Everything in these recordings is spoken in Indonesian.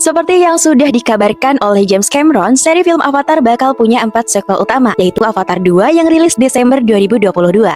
Seperti yang sudah dikabarkan oleh James Cameron, seri film Avatar bakal punya 4 sequel utama, yaitu Avatar 2 yang rilis Desember 2022,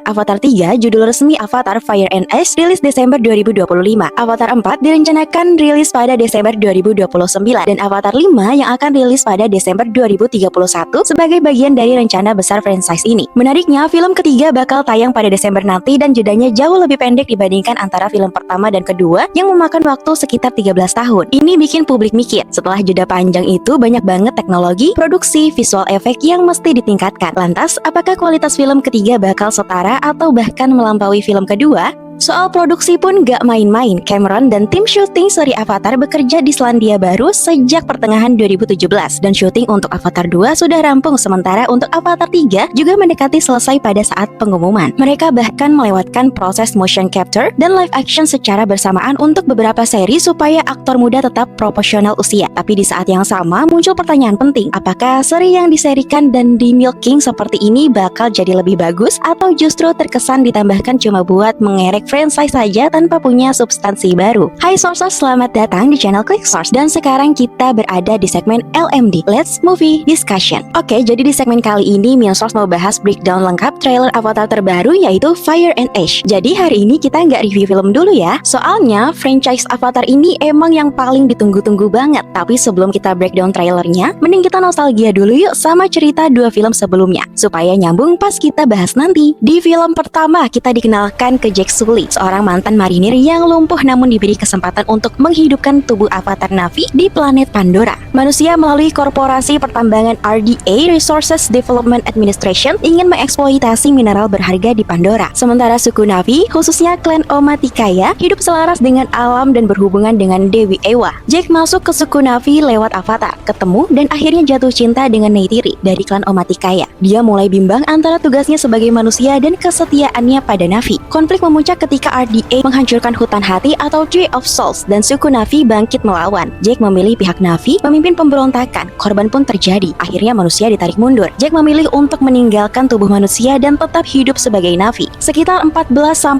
Avatar 3 judul resmi Avatar Fire and Ash rilis Desember 2025, Avatar 4 direncanakan rilis pada Desember 2029, dan Avatar 5 yang akan rilis pada Desember 2031 sebagai bagian dari rencana besar franchise ini. Menariknya, film ketiga bakal tayang pada Desember nanti dan jedanya jauh lebih pendek dibandingkan antara film pertama dan kedua yang memakan waktu sekitar 13 tahun. Ini bikin publik mikir, setelah jeda panjang itu banyak banget teknologi, produksi, visual efek yang mesti ditingkatkan. Lantas, apakah kualitas film ketiga bakal setara atau bahkan melampaui film kedua? Soal produksi pun gak main-main. Cameron dan tim syuting seri Avatar bekerja di Selandia Baru sejak pertengahan 2017 dan syuting untuk Avatar 2 sudah rampung, sementara untuk Avatar 3 juga mendekati selesai pada saat pengumuman. Mereka bahkan melewatkan proses motion capture dan live action secara bersamaan untuk beberapa seri supaya aktor muda tetap proporsional usia. Tapi di saat yang sama muncul pertanyaan penting, apakah seri yang diserikan dan di milking seperti ini bakal jadi lebih bagus atau justru terkesan ditambahkan cuma buat mengerek franchise saja tanpa punya substansi baru. Hai Sources, selamat datang di channel Click Source dan sekarang kita berada di segmen LMD, Let's Movie Discussion. Oke, jadi di segmen kali ini Mion Source mau bahas breakdown lengkap trailer Avatar terbaru yaitu Fire and Ash. Jadi hari ini kita nggak review film dulu ya, soalnya franchise Avatar ini emang yang paling ditunggu-tunggu banget. Tapi sebelum kita breakdown trailernya, mending kita nostalgia dulu yuk sama cerita dua film sebelumnya supaya nyambung pas kita bahas nanti. Di film pertama kita dikenalkan ke Jake Sully, seorang mantan marinir yang lumpuh namun diberi kesempatan untuk menghidupkan tubuh avatar Na'vi di planet Pandora. Manusia melalui korporasi pertambangan RDA (Resources Development Administration) ingin mengeksploitasi mineral berharga di Pandora. Sementara suku Na'vi, khususnya klan Omaticaya, hidup selaras dengan alam dan berhubungan dengan Dewi Ewa. Jake masuk ke suku Na'vi lewat Avatar, ketemu dan akhirnya jatuh cinta dengan Neytiri dari klan Omaticaya. Dia mulai bimbang antara tugasnya sebagai manusia dan kesetiaannya pada Na'vi. Konflik memuncak ketika RDA menghancurkan hutan hati atau Tree of Souls dan suku Na'vi bangkit melawan. Jake memilih pihak Na'vi, memimpin pemberontakan. Korban pun terjadi. Akhirnya manusia ditarik mundur. Jake memilih untuk meninggalkan tubuh manusia dan tetap hidup sebagai Na'vi. Sekitar 14-16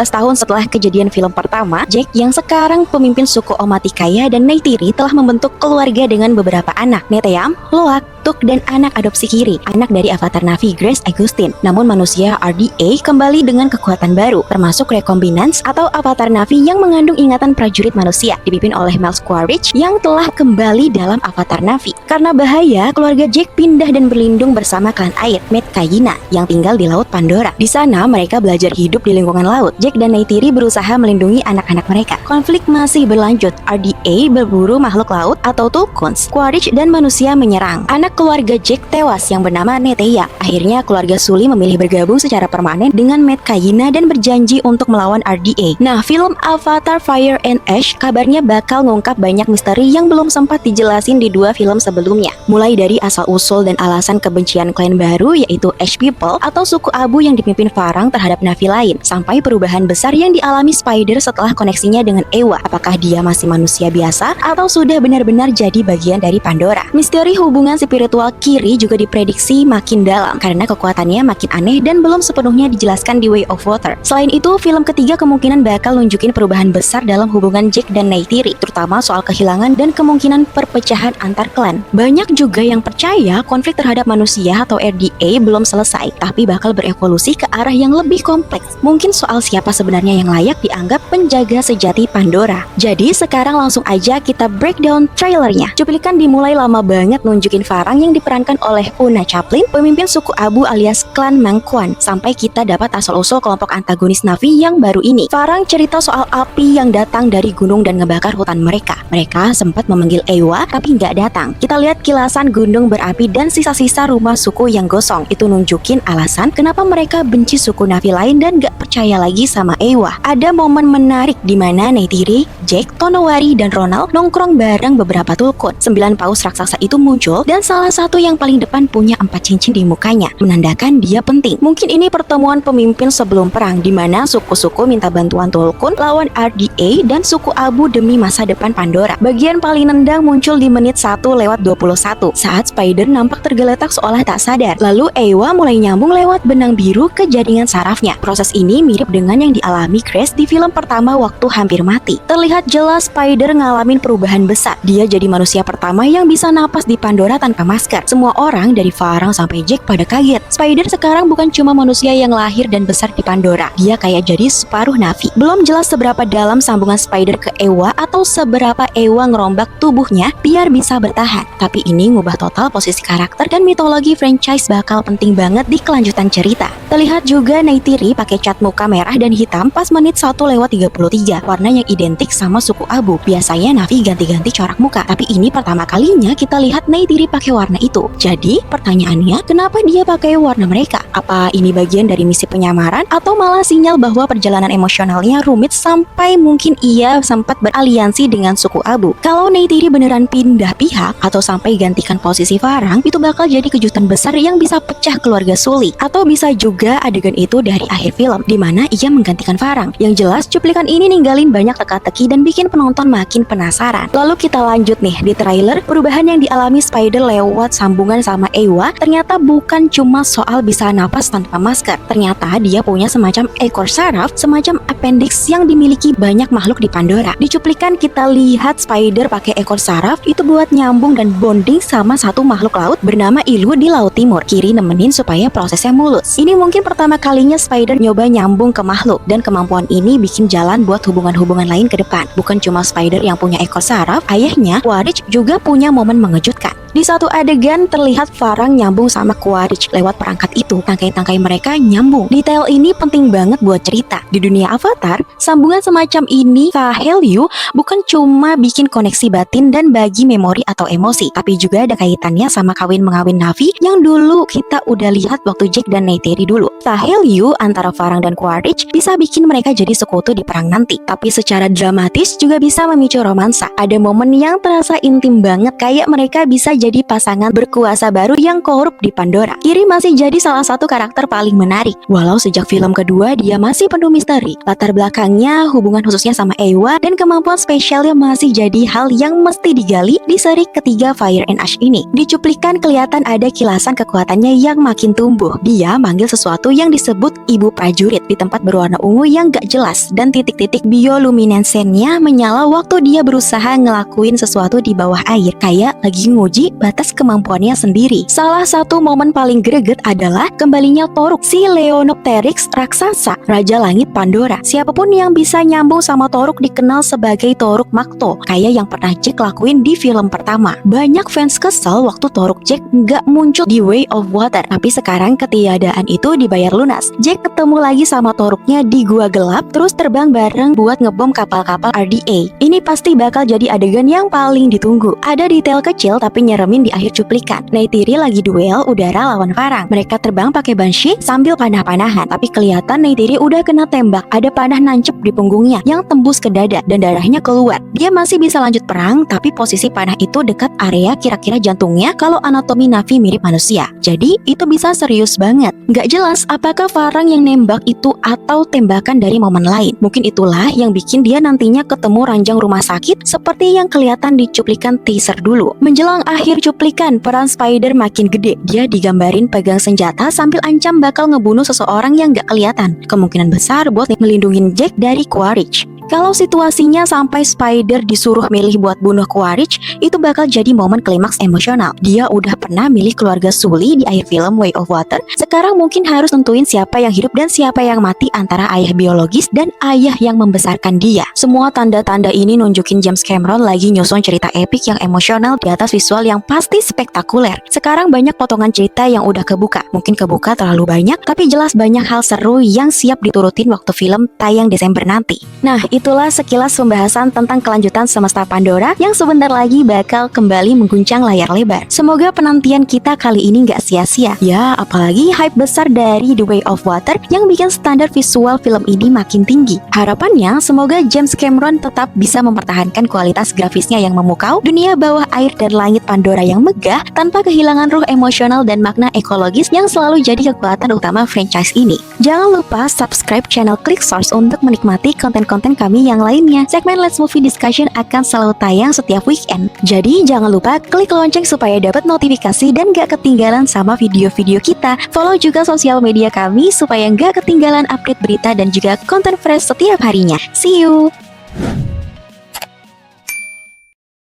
tahun setelah kejadian film pertama, Jake yang sekarang pemimpin suku Omaticaya dan Neytiri telah membentuk keluarga dengan beberapa anak, Neteyam, Loak, Tuk, dan anak adopsi Kiri, anak dari avatar Na'vi Grace Augustine. Namun manusia RDA kembali dengan kekuatan baru, termasuk Recombinance atau avatar Na'vi yang mengandung ingatan prajurit manusia, dipimpin oleh Mel Quaritch yang telah kembali dalam avatar Na'vi. Karena bahaya, keluarga Jake pindah dan berlindung bersama klan air, Metkayina, yang tinggal di Laut Pandora. Di sana mereka belajar hidup di lingkungan laut. Jake dan Neytiri berusaha melindungi anak-anak mereka. Konflik masih berlanjut. RDA berburu makhluk laut atau Tulkuns. Quaritch dan manusia menyerang. Anak keluarga Jake tewas yang bernama Neteya. Akhirnya keluarga Sully memilih bergabung secara permanen dengan Metkayina dan berjanji untuk melawan RDA. Nah, film Avatar Fire and Ash kabarnya bakal ngungkap banyak misteri yang belum sempat dijelasin di dua film sebelumnya. Mulai dari asal-usul dan alasan kebencian klan baru yaitu Ash People atau suku abu yang dipimpin Farang terhadap Na'vi lain, sampai perubahan besar yang dialami Spider setelah koneksinya dengan Ewa. Apakah dia masih manusia biasa atau sudah benar-benar jadi bagian dari Pandora? Misteri hubungan spiritual Kiri juga diprediksi makin dalam karena kekuatannya makin aneh dan belum sepenuhnya dijelaskan di Way of Water. Selain itu, film ketiga kemungkinan bakal nunjukin perubahan besar dalam hubungan Jake dan Neytiri, terutama soal kehilangan dan kemungkinan perpecahan antar klan. Banyak juga yang percaya konflik terhadap manusia atau RDA belum selesai, tapi bakal berevolusi ke arah yang lebih kompleks. Mungkin soal siapa sebenarnya yang layak dianggap penjaga sejati Pandora. Jadi sekarang langsung aja kita breakdown trailernya. Cuplikan dimulai lama banget nunjukin Farang yang diperankan oleh Una Chaplin, pemimpin suku abu alias klan Mangkuan, sampai kita dapat asal-usul kelompok antagonis Na'vi yang baru ini. Farang cerita soal api yang datang dari gunung dan ngebakar hutan mereka. Mereka sempat memanggil Ewa tapi nggak datang. Kita lihat kilasan gunung berapi dan sisa-sisa rumah suku yang gosong. Itu nunjukin alasan kenapa mereka benci suku Na'vi lain dan nggak percaya lagi sama Ewa. Ada momen menarik di mana Neytiri, Jake, Tonowari, dan Ronald nongkrong bareng beberapa Tulkun. 9 paus raksasa itu muncul dan salah satu yang paling depan punya 4 cincin di mukanya, menandakan dia penting. Mungkin ini pertemuan pemimpin sebelum perang, di mana suku-suku minta bantuan Tulkun lawan RDA dan suku abu demi masa depan Pandora. Bagian paling nendang muncul di menit 1:21 saat Spider nampak tergeletak seolah tak sadar. Lalu Ewa mulai nyambung lewat benang biru ke jaringan sarafnya. Proses ini mirip dengan yang dialami Grace di film pertama waktu hampir mati. Terlihat jelas Spider ngalamin perubahan besar. Dia jadi manusia pertama yang bisa napas di Pandora tanpa masker. Semua orang dari Farang sampai Jack pada kaget. Spider sekarang bukan cuma manusia yang lahir dan besar di Pandora. Dia kayak jadi separuh Na'vi. Belum jelas seberapa dalam sambungan Spider ke Ewa atau seberapa Ewa ngerombak tubuhnya biar bisa bertahan. Tapi ini ngubah total posisi karakter dan mitologi franchise bakal penting banget di kelanjutan cerita. Terlihat juga Neytiri pakai cat muka merah dan hitam pas menit 1:33, warna yang identik sama suku Abu. Biasanya Na'vi ganti-ganti corak muka, tapi ini pertama kalinya kita lihat Neytiri pakai warna itu. Jadi pertanyaannya, kenapa dia pakai warna mereka? Apa ini bagian dari misi penyamaran atau malah sinyal bahwa perjalanan emosionalnya rumit sampai mungkin ia sempat beraliansi dengan suku Abu? Kalau Neytiri beneran pindah pihak atau sampai gantikan posisi Farang, itu bakal jadi kejutan besar yang bisa pecah keluarga Sully. Atau bisa juga adegan itu dari akhir film, di mana ia menggantikan Farang. Yang jelas cuplikan ini ninggalin banyak teka-teki dan bikin penonton makin penasaran. Lalu kita lanjut nih di trailer. Perubahan yang dialami Spider lewat sambungan sama Ewa ternyata bukan cuma soal bisa napas tanpa masker. Ternyata dia punya semacam ekor saraf, semacam appendix yang dimiliki banyak makhluk di Pandora. Di cuplikan kita lihat Spider pakai ekor saraf itu buat nyambung dan bonding sama satu makhluk laut bernama Ilu di Laut Timur. Kiri nemenin supaya prosesnya mulus. Ini mungkin pertama kalinya Spider nyoba nyambung ke makhluk, dan kemampuan ini bikin jalan buat hubungan-hubungan lain ke depan. Bukan cuma Spider yang punya ekor saraf, ayahnya Quaritch juga punya momen mengejutkan. Di satu adegan terlihat Farang nyambung sama Quaritch lewat perangkat itu. Tangkai-tangkai mereka nyambung. Detail ini penting banget buat cerita. Di dunia Avatar, sambungan semacam ini Kahelyu bukan cuma bikin koneksi batin dan bagi memori atau emosi, tapi juga ada kaitannya sama kawin-mengawin Na'vi yang dulu kita udah lihat waktu Jack dan Neytiri dulu. Kahelyu antara Farang dan Quaritch bisa bikin mereka jadi sekutu di perang nanti. Tapi secara dramatis juga bisa memicu romansa. Ada momen yang terasa intim banget, kayak mereka bisa jadi pasangan berkuasa baru yang korup di Pandora. Kiri masih jadi salah satu karakter paling menarik. Walau sejak film kedua dia masih penuh misteri. Latar belakangnya, hubungan khususnya sama Ewa, dan kemampuan spesialnya masih jadi hal yang mesti digali di seri ketiga Fire and Ash ini. Di cuplikan kelihatan ada kilasan kekuatannya yang makin tumbuh. Dia manggil sesuatu yang disebut ibu prajurit di tempat berwarna ungu yang gak jelas, dan titik-titik bioluminescennya menyala waktu dia berusaha ngelakuin sesuatu di bawah air, kayak lagi nguji batas kemampuannya sendiri. Salah satu momen paling greget adalah kembalinya Toruk, si Leonopteryx raksasa, Raja Langit Pandora. Siapapun yang bisa nyambung sama Toruk dikenal sebagai Toruk Makto, kayak yang pernah Jack lakuin di film pertama. Banyak fans kesel waktu Toruk Jack nggak muncul di Way of Water, tapi sekarang ketiadaan itu dibayar lunas. Jack ketemu lagi sama Toruknya di gua gelap, terus terbang bareng buat ngebom kapal-kapal RDA. Ini pasti bakal jadi adegan yang paling ditunggu. Ada detail kecil tapi nyeremin di akhir cuplikan. Neytiri lagi duel udara lawan Farang. Mereka terbang pakai Banshee sambil panah-panahan, tapi kelihatan Neytiri udah kena tembak. Ada panah nancep di punggungnya yang tembus ke dada dan darahnya keluar. Dia masih bisa lanjut perang, tapi posisi panah itu dekat area kira-kira jantungnya kalau anatomi Na'vi mirip manusia. Jadi itu bisa serius banget. Nggak jelas apakah Farang yang nembak itu atau tembakan dari momen lain. Mungkin itulah yang bikin dia nantinya ketemu ranjang rumah sakit seperti yang kelihatan di cuplikan teaser dulu. Menjelang akhir cuplikan, peran Spider makin gede. Dia digambarin pegang senjata sambil ancam bakal ngebunuh seseorang yang gak kelihatan. Kemungkinan besar buat ngelindungin Jack dari Quaritch. Kalau situasinya sampai Spider disuruh milih buat bunuh Quaritch, itu bakal jadi momen klimaks emosional. Dia udah pernah milih keluarga Sully di akhir film Way of Water. Sekarang mungkin harus tentuin siapa yang hidup dan siapa yang mati antara ayah biologis dan ayah yang membesarkan dia. Semua tanda-tanda ini nunjukin James Cameron lagi nyusun cerita epik yang emosional di atas visual yang pasti spektakuler. Sekarang banyak potongan cerita yang udah kebuka. Mungkin kebuka terlalu banyak, tapi jelas banyak hal seru yang siap diturutin waktu film tayang Desember nanti. Nah, itulah sekilas pembahasan tentang kelanjutan Semesta Pandora yang sebentar lagi bakal kembali mengguncang layar lebar. Semoga penantian kita kali ini gak sia-sia. Ya, apalagi hype besar dari The Way of Water yang bikin standar visual film ini makin tinggi. Harapannya, semoga James Cameron tetap bisa mempertahankan kualitas grafisnya yang memukau, dunia bawah air dan langit Pandora yang megah, tanpa kehilangan ruh emosional dan makna ekologis yang selalu jadi kekuatan utama franchise ini. Jangan lupa subscribe channel Click Source untuk menikmati konten-konten kami yang lainnya. Segmen Let's Movie Discussion akan selalu tayang setiap weekend. Jadi jangan lupa klik lonceng supaya dapat notifikasi dan gak ketinggalan sama video-video kita. Follow juga sosial media kami supaya gak ketinggalan update berita dan juga konten fresh setiap harinya. See you!